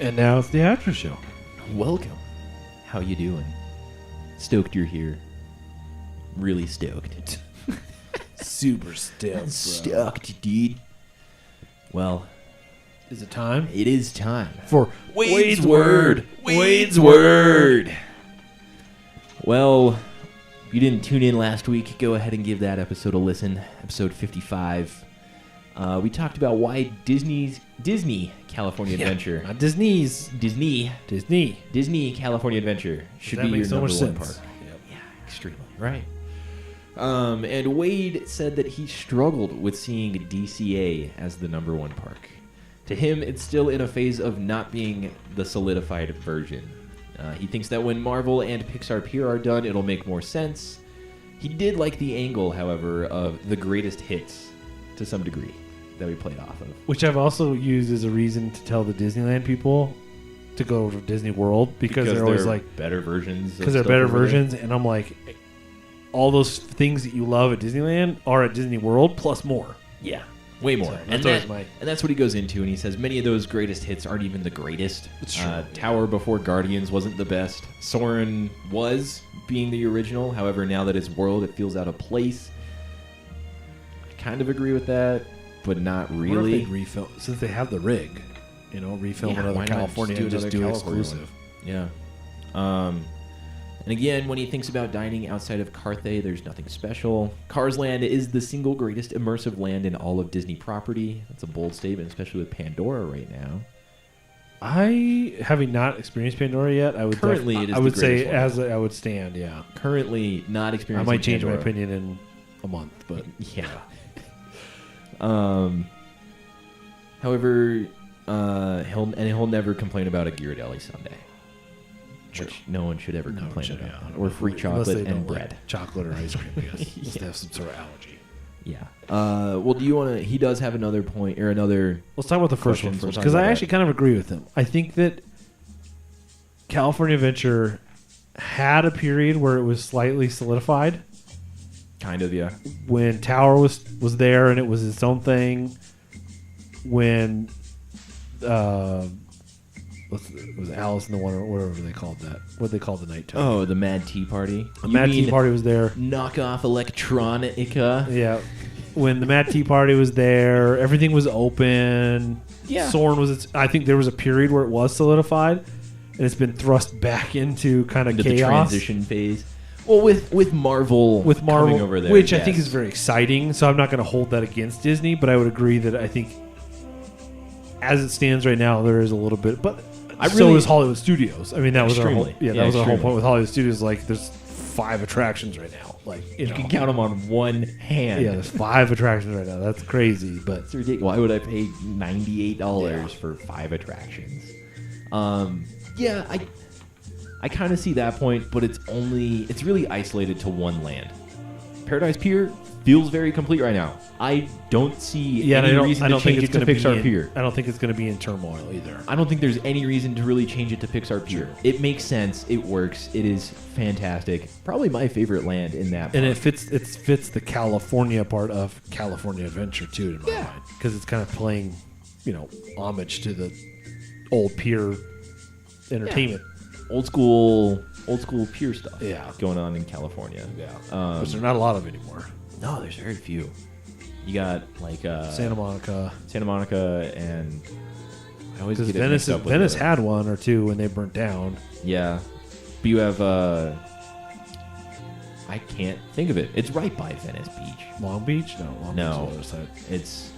And now it's the after show. Welcome. How you doing? Stoked you're here. Really stoked. Super stoked, bro. Stoked, dude. Well, Is it time? it is time For Wade's Word. Wade's Word. Well, if you didn't tune in last week, go ahead and give that episode a listen. Episode 55. We talked about why Disney California Adventure. Not Disney's. Disney California Adventure should That be your makes so number much one sense. park. Yeah, extremely. Right. And Wade said that he struggled with seeing DCA as the number one park. To him, it's still in a phase of not being the solidified version. He thinks that when Marvel and Pixar Pier are done, it'll make more sense. He did like the angle, however, of the greatest hits to some degree that we played off of. Which I've also used as a reason to tell the Disneyland people to go to Disney World because they're always like better versions. Because they're better versions, and I'm like, all those things that you love at Disneyland are at Disney World plus more. Yeah, way more. So and that's what he goes into, and he says many of those greatest hits aren't even the greatest. It's true. Tower before Guardians wasn't the best. Soarin' was being the original. However, now that it's World, it feels out of place. I kind of agree with that, but not really. What if they refilm, since they have the rig, refilm Yeah, another why not California and just another do California exclusive. one? Yeah. And again, when he thinks about dining outside of Carthay, there's nothing special. Cars Land is the single greatest immersive land in all of Disney property. That's a bold statement, especially with Pandora right now. Having not experienced Pandora yet, I would Currently, it is I the would say greatest one. I would stand. Yeah, Currently not I experiencing might change Pandora. my opinion in a month, but Yeah. However, he'll never complain about a Ghirardelli sundae. True. Which no one should ever complain should, about. yeah. Or free Unless chocolate they and don't bread. like chocolate or ice cream, I guess. Unless they have some sort of allergy. Yeah. Well, do you want to... He does have another point, or another... Let's talk about the first one Questions, first, we'll talk because about I that. actually kind of agree with him. I think that California Adventure had a period where it was slightly solidified Kind of, yeah. when Tower was there and it was its own thing. When was Alice in the Wonder, whatever they called that? What they called the night time? Oh, the Mad Tea Party. the Mad Tea Party was there. Knockoff Electronica. Yeah, when the Mad Tea Party was there, everything was open. Yeah. Soarin' was. I think there was a period where it was solidified, and it's been thrust back into kind of Into chaos. the transition phase. Well, with Marvel coming over there. which I yes. think is very exciting. So I'm not going to hold that against Disney, but I would agree that I think, as it stands right now, there is a little bit. But so is Hollywood Studios. I mean, that was our whole, Extremely. that was our whole extremely. point with Hollywood Studios. Like, there's 5 attractions right now. Like, You can count them on one hand. Yeah, there's 5 attractions right now. That's crazy, but It's ridiculous. Why would I pay $98 for 5 attractions? Yeah, I kind of see that point, but it's really isolated to one land. Paradise Pier feels very complete right now. I don't see any reason to change it to Pixar Pier. I don't think it's going to be in turmoil either. I don't think there's any reason to really change it to Pixar Pier. It makes sense. It works. It is fantastic. Probably my favorite land in that And park. it fits the California part of California Adventure too, in my mind, because it's kind of playing, homage to the old pier entertainment. Old school pier stuff. Yeah. Going on in California. Yeah, which there's not a lot of anymore. No, there's very few. You got like Santa Monica, and I always because get it mixed up with Venice the- had one or two when they burnt down. Yeah, but you have I can't think of it. It's right by Venice Beach. Long Beach? No, Long Beach is No, the other side. it's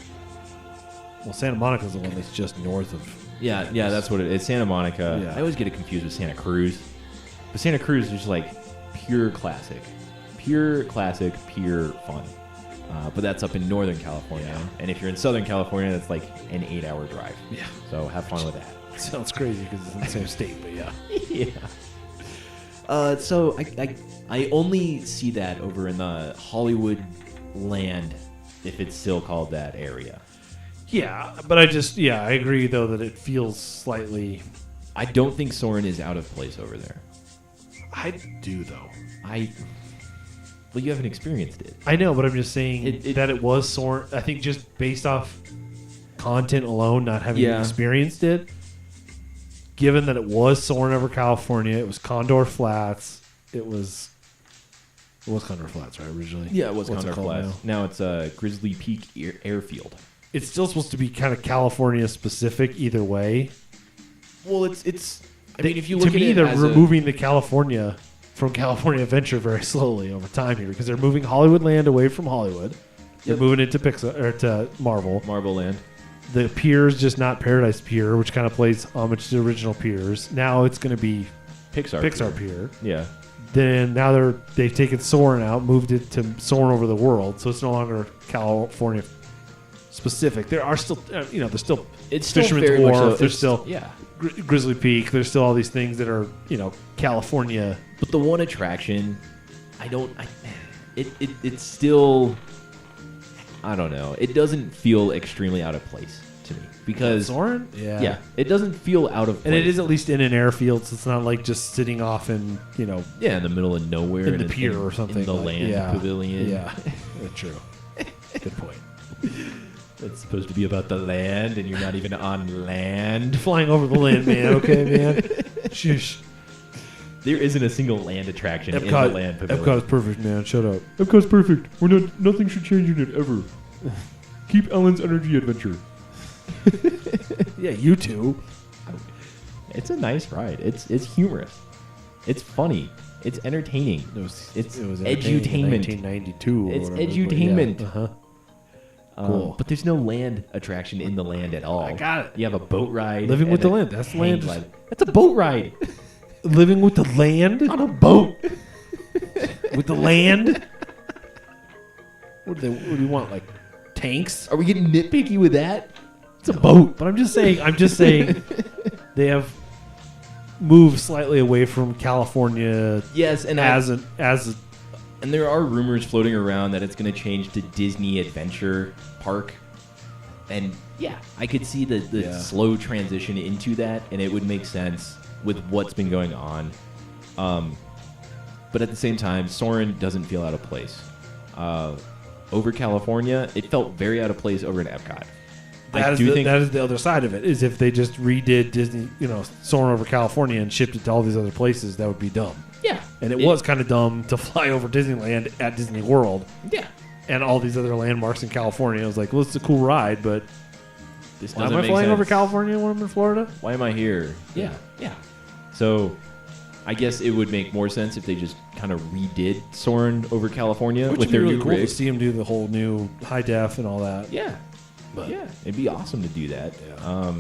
Santa Monica's the one that's just north of. yeah, that's what it is. Santa Monica. Yeah. I always get it confused with Santa Cruz, but Santa Cruz is just like pure classic, pure fun. But that's up in Northern California, Yeah. and if you're in Southern California, that's like an 8-hour drive. Yeah. So have fun with that. Sounds crazy because it's in the same state, but yeah. Yeah. So I only see that over in the Hollywood land, if it's still called that area. Yeah, but I agree though that it feels slightly. I don't think Soarin' is out of place over there. I do though. Well, you haven't experienced it. I know, but I'm just saying It- that it was Soarin'. I think just based off content alone, not having Yeah. experienced it, given that it was Soarin' over California, it was Condor Flats, it was Condor Flats, right, originally? Yeah, it was What's Condor called Flats. Now it's Grizzly Peak Airfield. It's still supposed to be kind of California specific either way. Well, it's. I mean, if you look to at me, it they're as removing the California from California Adventure very slowly over time here because they're moving Hollywood Land away from Hollywood. They're moving it to Pixar or to Marvel. Marvel Land. The Pier's just not Paradise Pier, which kind of plays homage to the original Piers. Now it's going to be Pixar Pier. Yeah. Then now they've taken Soarin' out, moved it to Soarin' over the world, so it's no longer California specific. There are still, there's still Fisherman's Wharf. There's still Grizzly Peak. There's still all these things that are, California. But the one attraction, it's still, I don't know. It doesn't feel extremely out of place to me because Soarin', yeah, it doesn't feel out of place. And it is at least in an airfield, so it's not like just sitting off in, in the middle of nowhere in the pier or something, in the land pavilion. Yeah, that's true. Good point. It's supposed to be about the land, and you're not even on land. Flying over the land, man. Okay, man. Shush. There isn't a single land attraction in the land pavilion. Epcot's perfect, man. Shut up. Epcot's perfect. Nothing should change in it ever. Keep Ellen's energy adventure. Yeah, you too. It's a nice ride. It's humorous. It's funny. It's entertaining. It was edutainment. 1992. It's edutainment. Yeah. Uh-huh. Cool. But there's no land attraction in the land at all. I got it. You have a boat ride. Living with the land. That's land. That's a boat ride. Living with the land? On a boat. With the land? What do you want? Like tanks? Are we getting nitpicky with that? It's a boat. But I'm just saying they have moved slightly away from California. Yes, and and there are rumors floating around that it's going to change to Disney Adventure Park. And yeah, I could see the slow transition into that, and it would make sense with what's been going on. But at the same time, Soarin' doesn't feel out of place. Over California, it felt very out of place over in Epcot. That is the other side of it, is if they just redid Disney, Soarin' over California and shipped it to all these other places, that would be dumb. Yeah. And it was kind of dumb to fly over Disneyland at Disney World. Yeah. And all these other landmarks in California. I was like, well, it's a cool ride, but this why am I flying over California when I'm in Florida? Why am I here? Yeah. So I guess it would make more sense if they just kind of redid Soarin' over California with their new rig. To see them do the whole new high def and all that. Yeah. But it'd be awesome to do that. Yeah.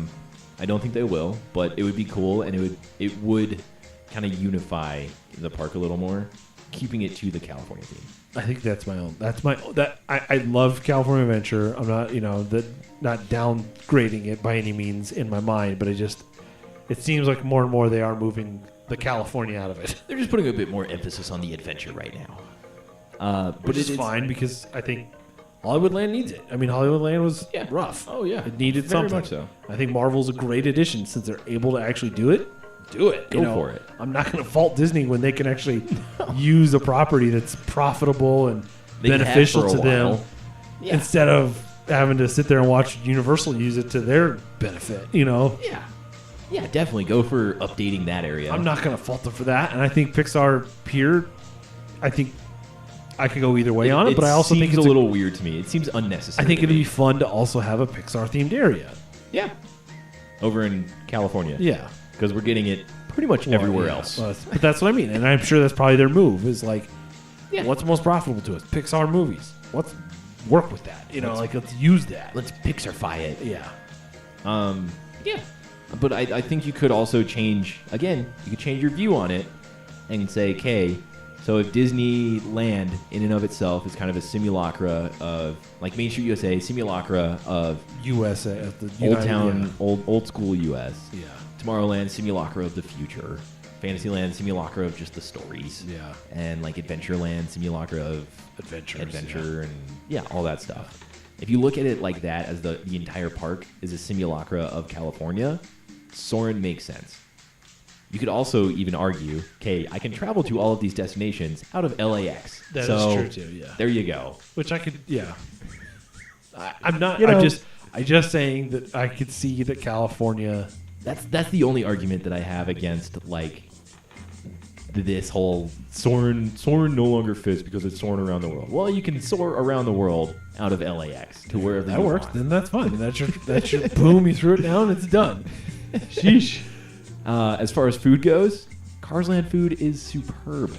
I don't think they will, but it would be cool, and it would kind of unify the park a little more, keeping it to the California theme. I think that's my own. I love California Adventure. I'm not, not downgrading it by any means in my mind, but it seems like more and more they are moving the California out of it. They're just putting a bit more emphasis on the adventure right now. Which is fine because I think Hollywood Land needs it. I mean, Hollywood Land was rough. Oh, yeah. It needed something. Very much so. I think Marvel's a great addition since they're able to actually do it. Do it. Go for it. I'm not going to fault Disney when they can actually use a property that's profitable and beneficial to them instead of having to sit there and watch Universal use it to their benefit, Yeah. Yeah, definitely go for updating that area. I'm not going to fault them for that. And I think Pixar Pier, I think I could go either way on it, but I also think it's a little weird to me. It seems unnecessary. I think it'd be fun to also have a Pixar-themed area. Yeah. Over in California. Yeah. Because we're getting it pretty much everywhere else. But that's what I mean. And I'm sure that's probably their move is like, what's most profitable to us? Pixar movies. Let's work with that. Let's use that. Let's Pixarfy it. Yeah. Yeah. But I think you could also change, again, you could change your view on it and say, okay, so if Disneyland in and of itself is kind of a simulacra of, like Main Street USA, simulacra of USA, old school US. Yeah. Tomorrowland, simulacra of the future. Fantasyland, simulacra of just the stories. Yeah. And like Adventureland, simulacra of adventure and all that stuff. If you look at it like that, as the entire park is a simulacra of California, Soarin' makes sense. You could also even argue, okay, I can travel to all of these destinations out of LAX. That is true too, yeah. There you go. Which I could, I'm not, I'm just saying that I could see that California That's the only argument that I have against like this whole soaring no longer fits because it's soaring around the world. Well, you can soar around the world out of LAX to wherever that you works. want. Then that's fine. That's your boom. You threw it down. It's done. Sheesh. As far as food goes, Carsland food is superb.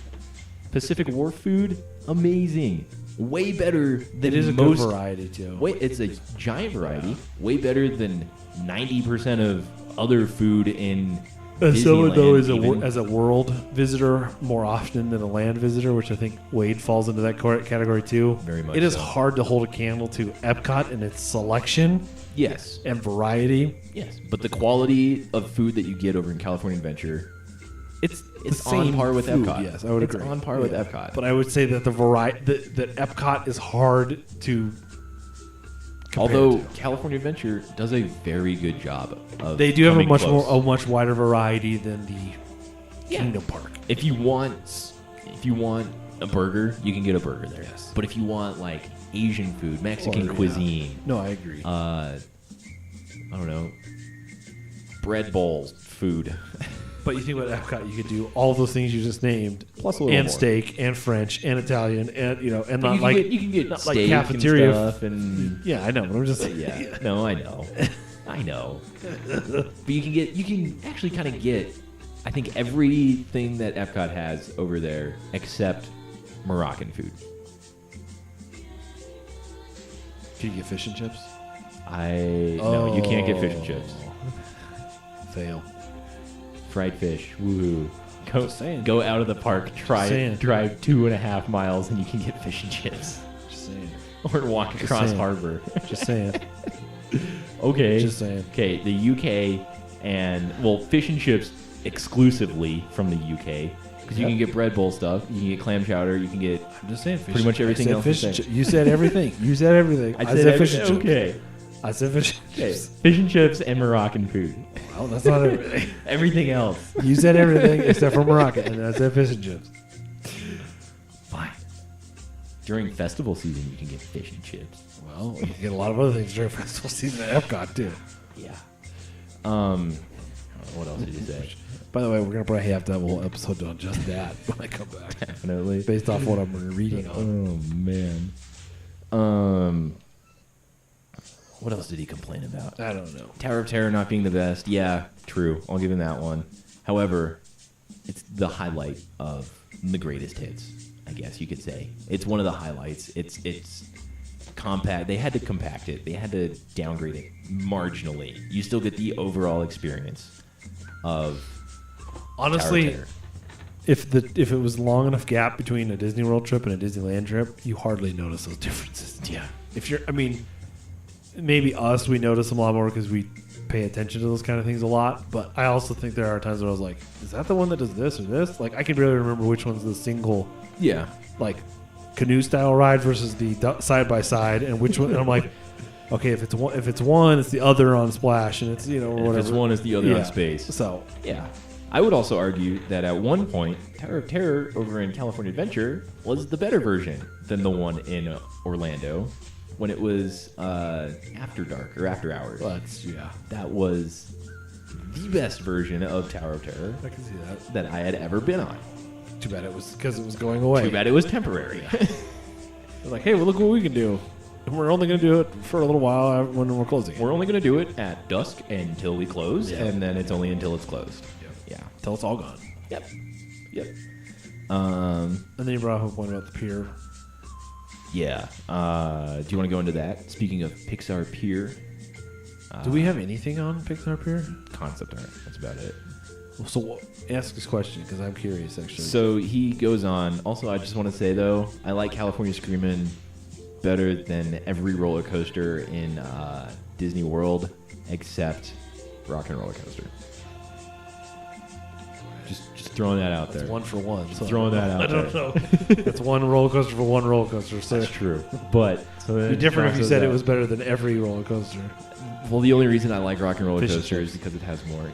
Pacific Wharf food, amazing. Way better than it is most. A good variety too. It's a giant variety. Yeah. Way better than 90% of other food in As someone though as a world visitor more often than a land visitor, which I think Wade falls into that category too. Very much. It is hard to hold a candle to Epcot and its selection. Yes. And variety. Yes. But the quality of food that you get over in California Adventure, it's on par with food, Epcot. Yes, I would agree. It's on par with Epcot. But I would say that the variety that Epcot is hard to. Although California Adventure does a very good job of they do have a much wider variety than the Kingdom Park. If you want a burger, you can get a burger there. Yes. But if you want like Asian food, Mexican cuisine, no, I agree. I don't know, bread bowls, food. But you think about Epcot, you could do all those things you just named, plus a little and more. Steak, and French, and Italian, and and but you can get not steak like cafeteria and stuff, and yeah, I know. But I'm just yeah, no, I know. But you can actually kind of get, I think, everything that Epcot has over there except Moroccan food. Can you get fish and chips? No, you can't get fish and chips. Fail. Fried fish, woohoo! Go out of the park, drive 2.5 miles, and you can get fish and chips. Just saying. Or walk across harbor. Just saying. Okay. Just saying. Okay, the UK and fish and chips exclusively from the UK because you can get bread bowl stuff, you can get clam chowder, you can get. I'm just saying. Pretty much everything else. You said everything. You said everything. I said fish and chips. Okay. I said fish and chips. Fish and chips and Moroccan food. Well, that's not everything. Everything else. You said everything except for Moroccan, and I said fish and chips. Fine. During festival season, you can get fish and chips. Well, you can get a lot of other things during festival season at Epcot, too. Yeah. What else did you say? By the way, we're going to probably have to have a whole episode on just that when I come back. Definitely. Based off what I'm reading on. Oh, man. What else did he complain about? I don't know. Tower of Terror not being the best. Yeah, true. I'll give him that one. However, it's the highlight of the greatest hits, I guess you could say. It's one of the highlights. It's compact. They had to compact it. They had to downgrade it marginally. You still get the overall experience of honestly, Tower of Terror. if it was long enough gap between a Disney World trip and a Disneyland trip, you hardly notice those differences. Yeah. Maybe we notice them a lot more because we pay attention to those kind of things a lot. But I also think there are times where I was like, is that the one that does this or this? Like, I can barely remember which one's the single, like, canoe style ride versus the side by side, and which one. And I'm like, okay, if it's one, it's the other on Splash, and it's or whatever. If it's one, it's the other on Space. So yeah, I would also argue that at one point, Tower of Terror over in California Adventure was the better version than the one in Orlando. When it was after dark or after hours. That was the best version of Tower of Terror. I can see that I had ever been on. Too bad it was because it was going away. Too bad it was temporary. They're like, hey, well, look what we can do. And we're only going to do it for a little while when we're closing. We're only going to do it at dusk until we close, and then it's only until it's closed. Yeah, until it's all gone. Yep. And then you brought up a point about the pier. Yeah. Do you want to go into that? Speaking of Pixar Pier. Do we have anything on Pixar Pier? Concept art. That's about it. Well, so ask this question because I'm curious, actually. So he goes on. Also, I just want to say, though, I like California Screamin' better than every roller coaster in Disney World except Rock and Roller Coaster. Just throwing that out there. It's one for one. So throwing that out there. I don't know. That's one roller coaster for one roller coaster. So that's true. But it'd be different if you said it was better than every roller coaster. Well, the only reason I like Rock and Roller Coaster is because it has more.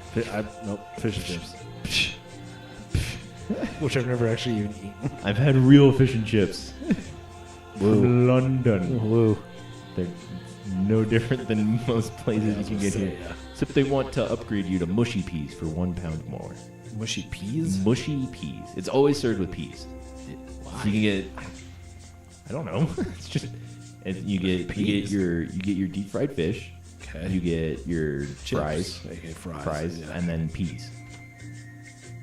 Nope, fish and chips. Which I've never actually even eaten. I've had real fish and chips. From London. Woo. They're no different than most places you can get here. Yeah. Except they want to upgrade you to mushy peas for £1 more. Mushy peas? Mushy peas. It's always served with peas. Why? So you can get, I don't know. It's just, and you get your deep fried fish. Okay. You get your Chips. fries, yeah. and then peas.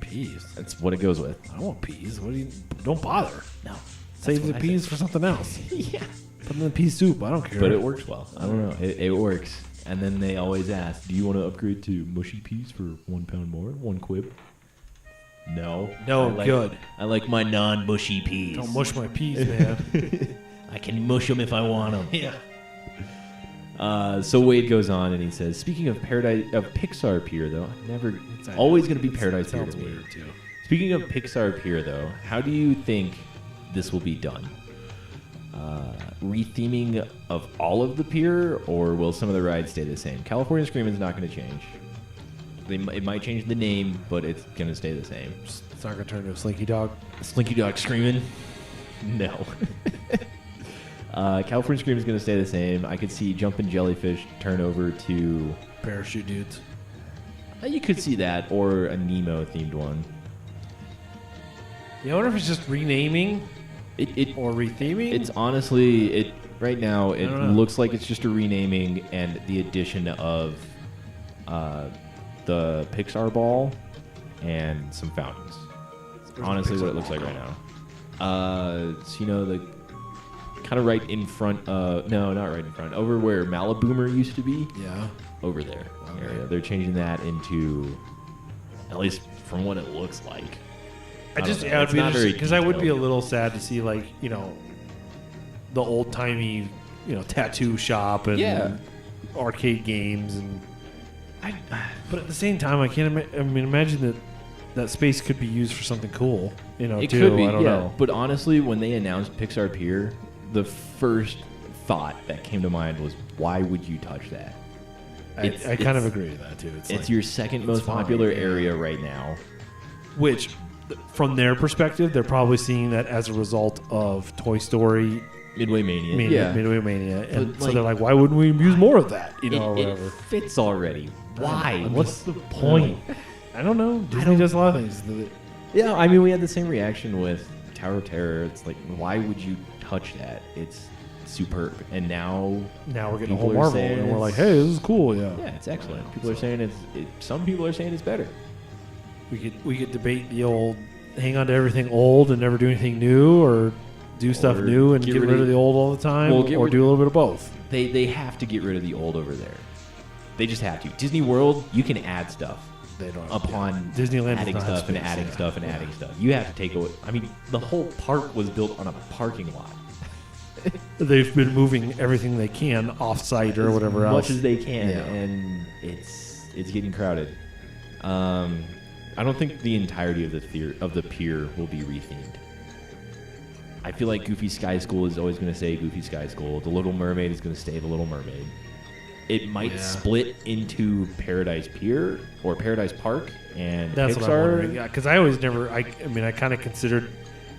Peas? That's what it goes with. I don't want peas. What do you? Don't bother. No. Save the peas for something else. Yeah. Put them in the pea soup. I don't care. But it works well. I don't know. It works. And then they always ask, do you want to upgrade to mushy peas for £1 more? 1 quid? No. No, good. I like my non-mushy peas. Don't mush my peas, man. I can mush them if I want them. Yeah. So Wade goes on and he says, speaking of Pixar Pier, though, it's always going to be Paradise Pier to me. Weird too. Speaking of Pixar Pier, though, how do you think this will be done? Retheming of all of the pier, or will some of the rides stay the same? California Screaming is not going to change. It might change the name, but it's going to stay the same. It's not going to turn into a Slinky Dog. Slinky Dog Screaming? No. California Screaming is going to stay the same. I could see Jumpin' Jellyfish turn over to Parachute Dudes. You could see that, or a Nemo-themed one. Yeah, I wonder if it's just renaming or retheming. It's honestly, right now, it looks like it's just a renaming and the addition of the Pixar ball and some fountains. Honestly, what it looks like right now. So, the kind of right in front no, not right in front, over where Maliboomer used to be. Yeah. Over there. Area. They're changing that into, at least from what it looks like. I would be interested because I would be a little sad to see the old timey tattoo shop and arcade games but at the same time I can't imagine that space could be used for something cool it too. Could be, I don't know. But honestly, when they announced Pixar Pier, the first thought that came to mind was, why would you touch that? I kind of agree with that too. It's your second most popular area right now, which from their perspective, they're probably seeing that as a result of Toy Story, Midway Mania. Midway Mania, and so they're like, why wouldn't we use more of that? Or whatever. It fits already. Why? What's the point? I don't know. Disney does a lot of things. Yeah, I mean, we had the same reaction with Tower of Terror. It's like, why would you touch that? It's superb. And now we're getting a whole Marvel, and we're like, hey, this is cool. Yeah, it's excellent. People are saying some people are saying it's better. We could debate the old hang on to everything old and never do anything new, or do stuff new and get rid of the old all the time, or do a little bit of both. They have to get rid of the old over there. They just have to. Disney World, you can add stuff. They don't upon Disneyland adding stuff and adding stuff and adding stuff. You have to take away. I mean, the whole park was built on a parking lot. They've been moving everything they can off-site or whatever else, as much as they can, and it's getting crowded. I don't think the entirety of the pier will be rethemed. I feel like Goofy Sky School is always going to stay Goofy Sky School. The Little Mermaid is going to stay The Little Mermaid. It might split into Paradise Pier or Paradise Park and that's Pixar. What I'm wondering. Yeah, because I always never. I kind of considered.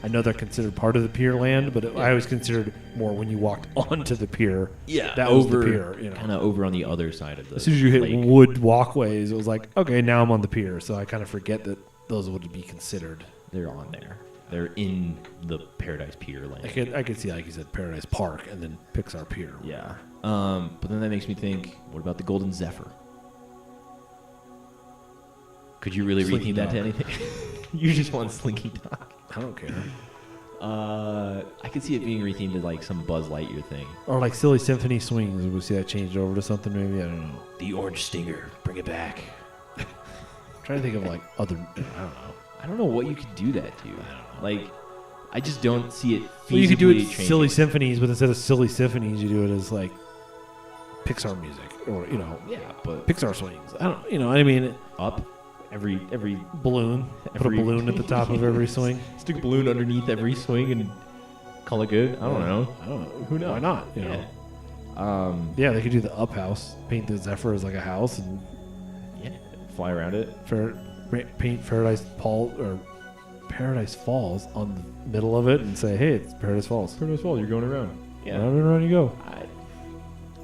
I know they're considered part of the pier land, but I always considered more when you walked onto the pier. Yeah, that was the pier. Kind of over on the other side of the. As soon as you hit wood walkways, it was like, okay, now I'm on the pier. So I kind of forget that those would be considered. They're on there. They're in the Paradise Pier land. I could see, like you said, Paradise Park and then Pixar Pier. Yeah. But then that makes me think, what about the Golden Zephyr? Could you really retheme that to anything? You just want Slinky Dog. I don't care. I could see it being rethemed to like some Buzz Lightyear thing. Or like Silly Symphony Swings. Would we see that changed over to something maybe? I don't know. The Orange Stinger. Bring it back. I'm trying to think of like other... I don't know. I don't know what you could do that to. Like, I just don't see it feasibly you could do it changing. Silly Symphonies, but instead of Silly Symphonies, you do it as like Pixar music, or yeah, but Pixar swings. I don't, I mean, up every balloon. Put a balloon at the top of every swing. Stick a balloon underneath every swing and call it good. I don't know. Who knows? Why not? Yeah, they could do the up house. Paint the Zephyr as like a house and fly around it. Paint Paradise Falls on the middle of it and say, hey, it's Paradise Falls. Paradise Falls, you're going around. Yeah. Around you go.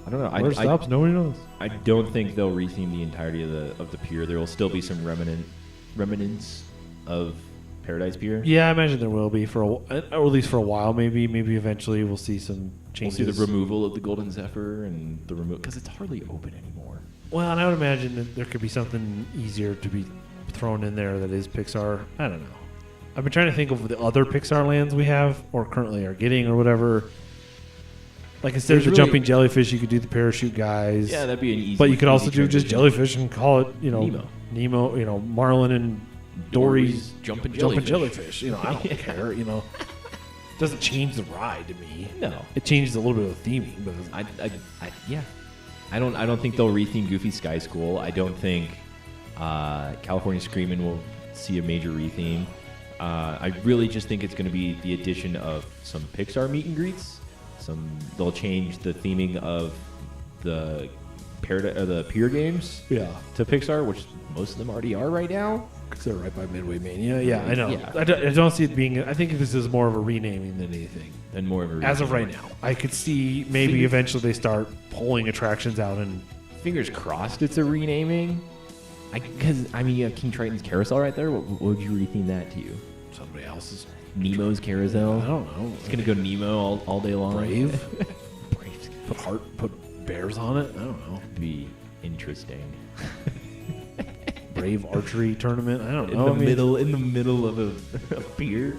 I don't know. Where it stops, nobody knows. I don't think they'll retheme the entirety of the pier. There will still be some remnants of Paradise Pier. Yeah, I imagine there will be or at least for a while. Maybe eventually we'll see some changes. We'll see the removal of the Golden Zephyr and the because it's hardly open anymore. Well, and I would imagine that there could be something easier to be thrown in there that is Pixar. I don't know. I've been trying to think of the other Pixar lands we have or currently are getting or whatever. Like instead of the jumping jellyfish, you could do the parachute guys. Yeah, that'd be an easy. But you could also do just jellyfish and call it, Nemo, Marlin and Dory's jumping jellyfish. I don't care. It doesn't change the ride to me. No, it changes a little bit of the theming, but I don't think they'll retheme Goofy Sky School. I don't think California Screamin' will see a major retheme. I really just think it's going to be the addition of some Pixar meet and greets. They'll change the theming of the pier games to Pixar, which most of them already are right now. Because they're right by Midway Mania. Yeah, I know. Yeah. I don't see it being... I think this is more of a renaming than anything. As of right now. I could see maybe eventually they start pulling attractions out and... Fingers crossed it's a renaming. Because, you have King Triton's Carousel right there. What would you retheme that to you? Somebody else's... Nemo's Carousel? I don't know. It's going to go Nemo all day long. Brave? Put bears on it? I don't know. Be interesting. Brave archery tournament? I don't know. In the middle of a pier?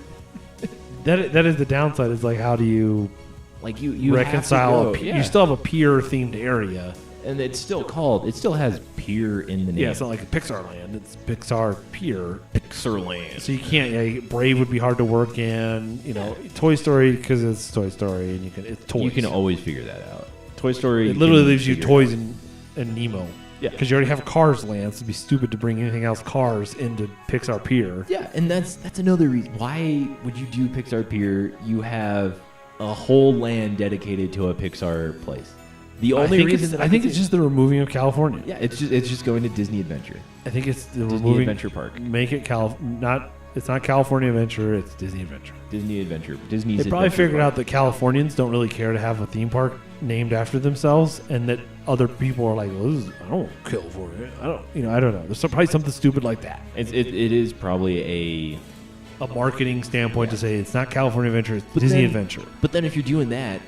That is the downside. Is like, how do you you reconcile? You still have a pier themed area, and it still has pier in the name. Yeah, it's not like a Pixar land. It's Pixar Pier. Pixar land. So you can't. Brave would be hard to work in. Toy Story because it's Toy Story, and it's toys. You can always figure that out. Toy Story. It literally leaves you toys and Nemo. Yeah, because you already have Cars land. So it'd be stupid to bring anything else Cars into Pixar Pier. Yeah, and that's another reason. Why would you do Pixar Pier? You have a whole land dedicated to a Pixar place. The only reason I think it's just the removing of California. Yeah, it's just going to Disney Adventure. I think it's the Disney removing Adventure Park. Make it It's not California Adventure. It's Disney Adventure. Disney Adventure. Disney's. They probably figured out that Californians don't really care to have a theme park named after themselves, and that other people are like, well, I don't want California. I don't know. There's probably something stupid like that. It is probably a marketing standpoint to say it's not California Adventure. It's Disney Adventure. But then if you're doing that,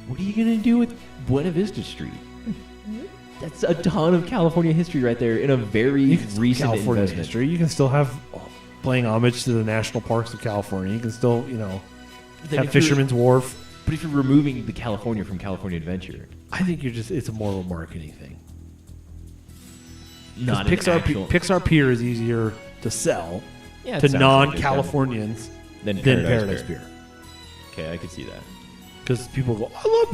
what are you going to do with Buena Vista Street? That's a ton of California history right there in a very recent California investment. History. You can still have playing homage to the national parks of California. You can still, have Fisherman's Wharf. But if you're removing the California from California Adventure, I think it's more of a marketing thing. Not Pixar Pier is easier to sell to non-Californians than Paradise Pier. Okay, I could see that. Because people go, I love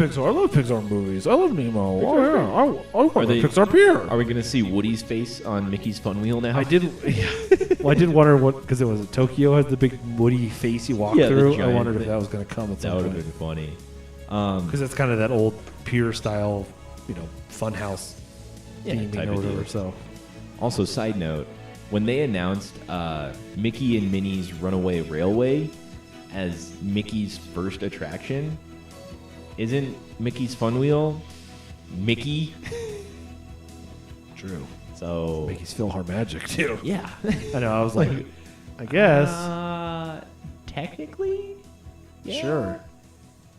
Pixar movies. I love Nemo. I want Pixar Pier. Are we going to see Woody's face on Mickey's Fun Wheel now? I did. Well, I did wonder because it was Tokyo has the big Woody face you walk through. I wondered if that was going to come at some point. That would have been funny. Because it's kind of that old pier style, funhouse theming or whatever. So, also, side note, when they announced Mickey and Minnie's Runaway Railway as Mickey's first attraction, isn't Mickey's Fun Wheel Mickey? True. So Mickey's PhilharMagic too. Yeah. I know. I was like, I guess. Technically, yeah. Sure.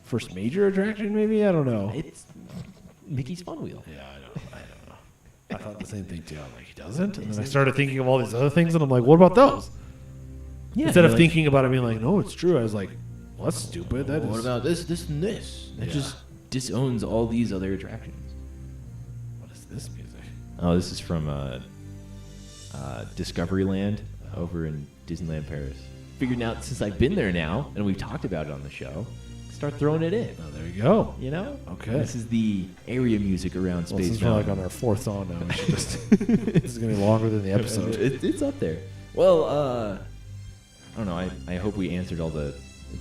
First major attraction, maybe? I don't know. It's Mickey's Fun Wheel. Yeah, I don't know. I thought the same thing too. I'm like, he doesn't? And then I started thinking of all these other things, and I'm like, what about those? Yeah, instead of thinking about it being like, no, it's true, I was like, well, that's stupid. What about this, and this? That just disowns all these other attractions. What is this music? Oh, this is from Discoveryland over in Disneyland Paris. Figured out since I've been there now, and we've talked about it on the show, start throwing it in. Oh, there you go. Okay. This is the area music around Space Mountain. Mountain. We're like on our fourth song now. This is going to be longer than the episode. It's up there. Well, I don't know. I hope we answered all the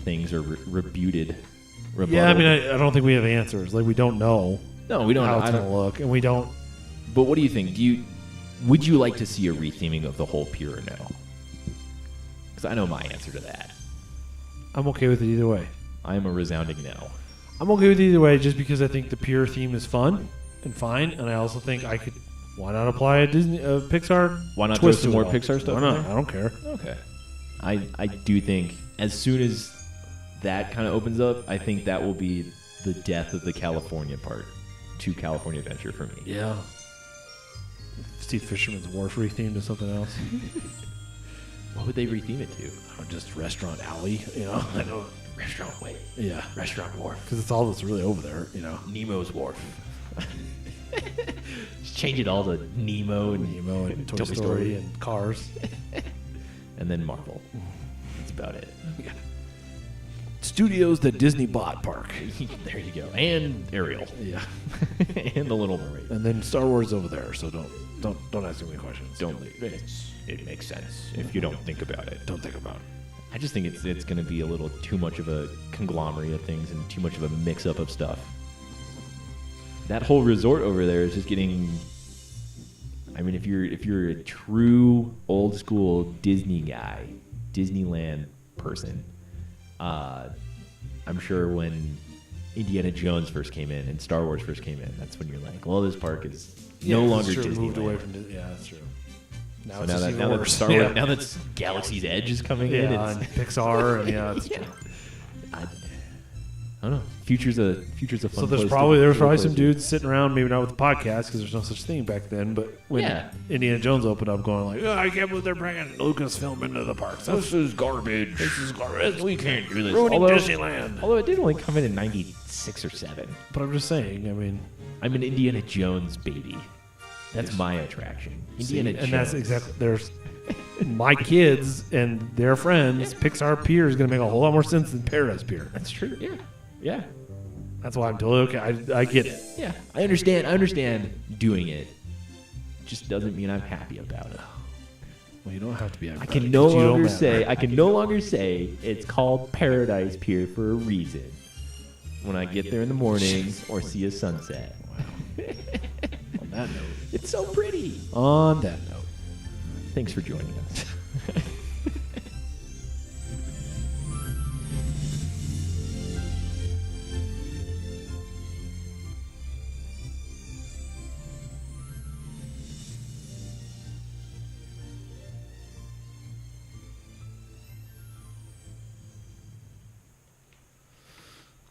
things or rebutted. Yeah, I mean, I don't think we have answers. Like, we don't know. No, we don't how know. It's going to look, and we don't. But what do you think? Would you like to see a retheming of the whole pier or no? Because I know my answer to that. I'm okay with it either way. I am a resounding no. I'm okay with either way, just because I think the pier theme is fun and fine, and I also think I could. Why not apply a Disney Pixar? Why not do some more Pixar stuff? Why not? I don't care. Okay. I do think as soon as that kind of opens up, I think that will be the death of the California part to California Adventure for me. Yeah. Steve Fisherman's Wharf rethemed to something else. What would they retheme it to? Just Restaurant Alley, you know? I know. Restaurant Way. Yeah. Restaurant Wharf. Because it's all that's really over there, you know? Nemo's Wharf. Just change it all to Nemo and Toy Story and Cars. And then Marvel. That's about it. Yeah. Studios that Disney bought park. There you go. And Ariel. Yeah. And The Little Mermaid. And then Star Wars over there, so don't ask me any questions. It makes sense if you don't think about it. Don't think about it. I just think it's going to be a little too much of a conglomerate of things and too much of a mix-up of stuff. That whole resort over there is just getting... I mean, if you're a true old school Disney guy, Disneyland person, I'm sure when Indiana Jones first came in and Star Wars first came in, that's when you're like, well, this park is no longer Disneyland. Moved away from Disney. Yeah, that's true. Now that Galaxy's Edge is coming in, and Pixar, and that's true. I don't know. Future's a fun. So there's probably some dudes sitting around, maybe not with the podcast because there's no such thing back then. But when Indiana Jones opened up, going like, I can't believe they're bringing Lucasfilm into the parks. This is garbage. We can't do this. Disneyland. Although it did only come in '96 or '97. But I'm just saying. I mean, I'm an Indiana Jones baby. That's my attraction. Indiana Jones. And that's exactly there's. My kids and their friends, Pixar Pier is going to make a whole lot more sense than Paradise Pier. That's true. Yeah. That's why I'm totally okay. I get it. Yeah, I understand doing it. Just doesn't mean I'm happy about it. Well, you don't have to be happy. I can no longer say it's called Paradise Pier for a reason. When I get there in the morning or see a sunset. Wow. On that note, it's so pretty. On that note, thanks for joining us.